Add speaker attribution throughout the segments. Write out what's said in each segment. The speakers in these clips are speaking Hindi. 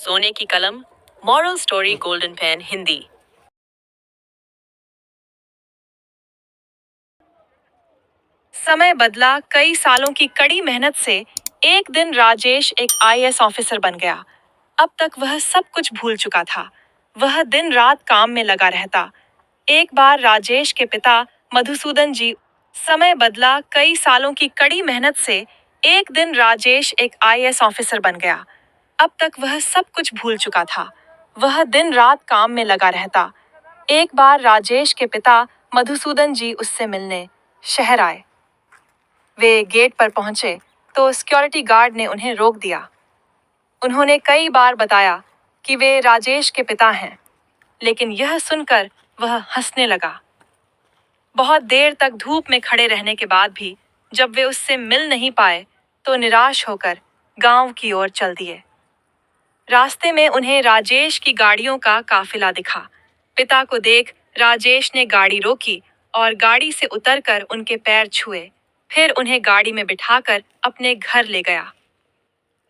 Speaker 1: सोने की कलम, moral story golden pen Hindi. समय बदला कई सालों की कड़ी मेहनत से एक दिन राजेश एक आईएएस ऑफिसर बन गया। अब तक वह सब कुछ भूल चुका था। वह दिन रात काम में लगा रहता। एक बार राजेश के पिता मधुसूदन जी। समय बदला कई सालों की कड़ी मेहनत से एक दिन राजेश एक आईएएस ऑफिसर बन गया। अब तक वह सब कुछ भूल चुका था। वह दिन रात काम में लगा रहता। एक बार राजेश के पिता मधुसूदन जी उससे मिलने शहर आए। वे गेट पर पहुंचे तो सिक्योरिटी गार्ड ने उन्हें रोक दिया। उन्होंने कई बार बताया कि वे राजेश के पिता हैं, लेकिन यह सुनकर वह हंसने लगा। बहुत देर तक धूप में खड़े रहने के बाद भी जब वे उससे मिल नहीं पाए तो निराश होकर गांव की ओर चल दिए। रास्ते में उन्हें राजेश की गाड़ियों का काफिला दिखा। पिता को देख राजेश ने गाड़ी रोकी और गाड़ी से उतरकर उनके पैर छुए, फिर उन्हें गाड़ी में बिठाकर अपने घर ले गया।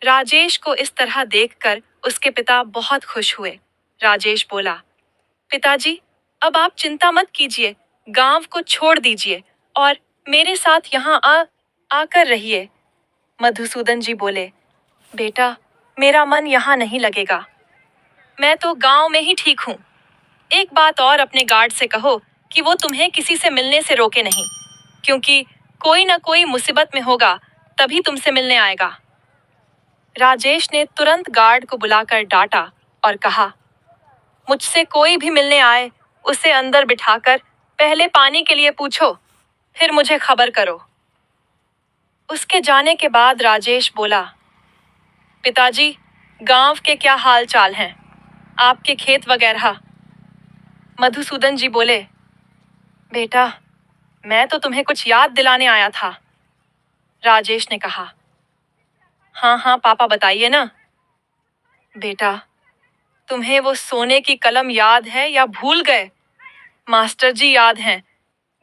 Speaker 1: राजेश को इस तरह देखकर उसके पिता बहुत खुश हुए। राजेश बोला, पिताजी, अब आप चिंता मत कीजिए, गांव को छोड़ दीजिए और मेरे साथ यहाँ आकर रहिए। मधुसूदन जी बोले, बेटा, मेरा मन यहाँ नहीं लगेगा। मैं तो गांव में ही ठीक हूँ। एक बात और अपने गार्ड से कहो कि वो तुम्हें किसी से मिलने से रोके नहीं, क्योंकि कोई ना कोई मुसीबत में होगा तभी तुमसे मिलने आएगा। राजेश ने तुरंत गार्ड को बुलाकर डांटा और कहा, मुझसे कोई भी मिलने आए उसे अंदर बिठाकर पहले पानी के लिए पूछो, फिर मुझे खबर करो। उसके जाने के बाद राजेश बोला, पिताजी, गांव के क्या हाल चाल हैं? आपके खेत वगैरह? मधुसूदन जी बोले, बेटा, मैं तो तुम्हें कुछ याद दिलाने आया था। राजेश ने कहा, हाँ हाँ पापा, बताइए ना। बेटा, तुम्हें वो सोने की कलम याद है या भूल गए? मास्टर जी याद हैं,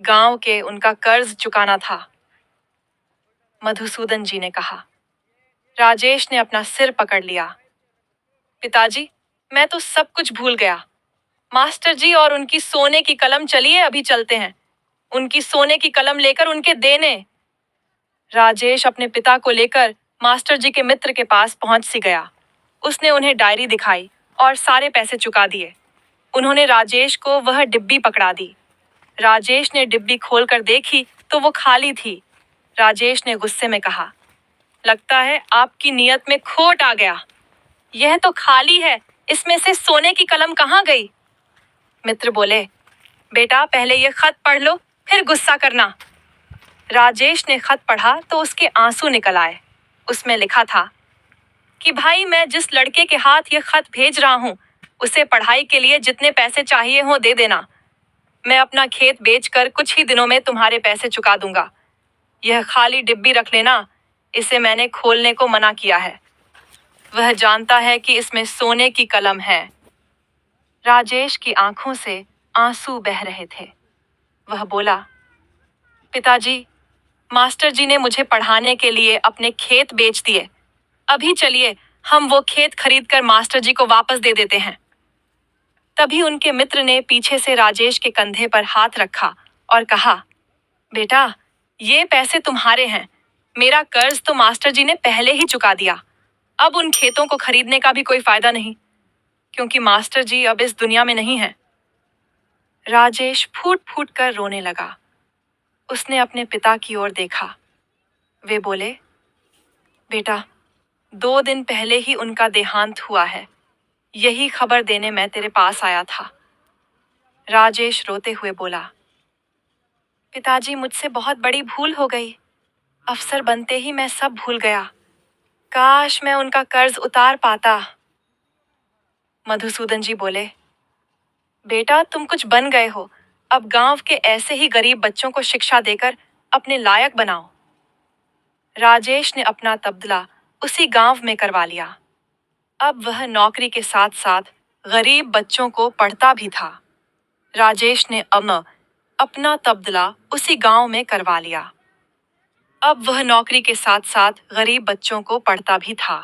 Speaker 1: गांव के उनका कर्ज चुकाना था। मधुसूदन जी ने कहा। राजेश ने अपना सिर पकड़ लिया। पिताजी, मैं तो सब कुछ भूल गया। मास्टर जी और उनकी सोने की कलम, चलिए अभी चलते हैं। उनकी सोने की कलम लेकर उनके देने। राजेश अपने पिता को लेकर मास्टर जी के मित्र के पास पहुंच सी गया। उसने उन्हें डायरी दिखाई और सारे पैसे चुका दिए। उन्होंने राजेश को वह डिब्बी पकड़ा दी। राजेश ने डिब्बी खोलकर देखी तो वो खाली थी। राजेश ने गुस्से में कहा, लगता है आपकी नीयत में खोट आ गया। यह तो खाली है, इसमें से सोने की कलम कहाँ गई? मित्र बोले, बेटा, पहले ये खत पढ़ लो, फिर गुस्सा करना। राजेश ने खत पढ़ा तो उसके आंसू निकल आए। उसमें लिखा था कि भाई, मैं जिस लड़के के हाथ ये खत भेज रहा हूँ उसे पढ़ाई के लिए जितने पैसे चाहिए हो दे देना। मैं अपना खेत बेचकर कुछ ही दिनों में तुम्हारे पैसे चुका दूंगा। यह खाली डिब्बी रख लेना, इसे मैंने खोलने को मना किया है। वह जानता है कि इसमें सोने की कलम है। राजेश की आंखों से आंसू बह रहे थे। वह बोला, पिताजी, मास्टर जी ने मुझे पढ़ाने के लिए अपने खेत बेच दिए। अभी चलिए हम वो खेत खरीदकर मास्टर जी को वापस दे देते हैं। तभी उनके मित्र ने पीछे से राजेश के कंधे पर हाथ रखा और कहा, बेटा, ये पैसे तुम्हारे हैं। मेरा कर्ज तो मास्टर जी ने पहले ही चुका दिया। अब उन खेतों को खरीदने का भी कोई फायदा नहीं, क्योंकि मास्टर जी अब इस दुनिया में नहीं है। राजेश फूट फूट कर रोने लगा। उसने अपने पिता की ओर देखा। वे बोले, बेटा, 2 दिन पहले ही उनका देहांत हुआ है। यही खबर देने मैं तेरे पास आया था। राजेश रोते हुए बोला, पिताजी, मुझसे बहुत बड़ी भूल हो गई। अफसर बनते ही मैं सब भूल गया। काश मैं उनका कर्ज उतार पाता। मधुसूदन जी बोले, बेटा, तुम कुछ बन गए हो। अब गांव के ऐसे ही गरीब बच्चों को शिक्षा देकर अपने लायक बनाओ। राजेश ने अपना तबदला उसी गांव में करवा लिया। अब वह नौकरी के साथ साथ गरीब बच्चों को पढ़ता भी था। राजेश ने अपना तबदला उसी गांव में करवा लिया। अब वह नौकरी के साथ साथ गरीब बच्चों को पढ़ता भी था।